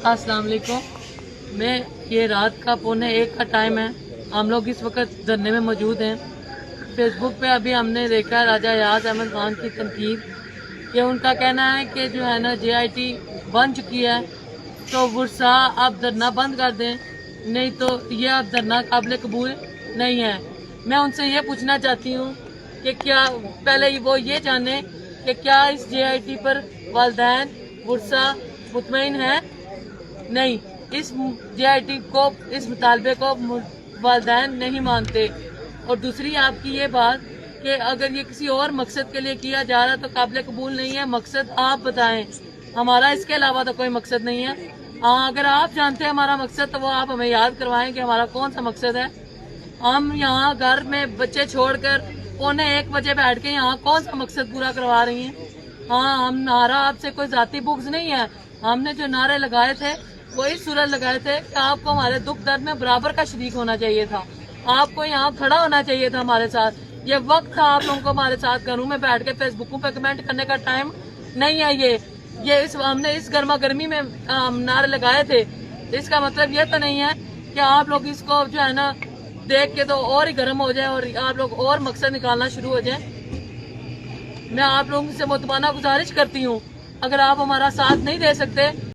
अस्सलाम वालेकुम। मैं ये रात का 1:45 का टाइम है। हम लोग इस वक्त धरने में मौजूद हैं। फेसबुक पे अभी हमने देखा राजा याज अहमद खान की तनकीद कि उनका कहना है कि जो है ना JIT बन चुकी है तो वर्षा आप धरना बंद कर दें, नहीं तो ये अब धरना काबिल कबूल नहीं है। मैं उनसे ये पूछना चाहती हूँ कि क्या पहले वो ये जाने कि क्या इस JIT पर वालिदैन वर्षा मुतमईन है? नहीं, इस JIT को, इस मुतालबे को वालिदैन नहीं मानते। और दूसरी आपकी ये बात कि अगर ये किसी और मकसद के लिए किया जा रहा है तो काबिल कबूल नहीं है। मकसद आप बताएं, हमारा इसके अलावा तो कोई मकसद नहीं है। हाँ, अगर आप जानते हैं हमारा मकसद तो वो आप हमें याद करवाएं कि हमारा कौन सा मकसद है। हम यहाँ घर में बच्चे छोड़कर 1:45 बजे बैठ के यहाँ कौन सा मकसद पूरा करवा रही हैं। हाँ, हमारा आपसे कोई जाती बुग्ज नहीं है। हमने जो नारे लगाए थे वो इस सूरत लगाए थे कि आपको हमारे दुख दर्द में बराबर का शरीक होना चाहिए था, आपको यहाँ खड़ा होना चाहिए था हमारे साथ। ये वक्त था आप लोगों को हमारे साथ घरों में बैठ के फेसबुकों पे कमेंट करने का टाइम नहीं है। हमने इस गर्मा गर्मी में नारे लगाए थे। इसका मतलब ये तो नहीं है कि आप लोग इसको जो है ना देख के तो और ही गर्म हो जाए और आप लोग और मकसद निकालना शुरू हो जाए। मैं आप लोगों से मुतमाना गुजारिश करती हूँ, अगर आप हमारा साथ नहीं दे सकते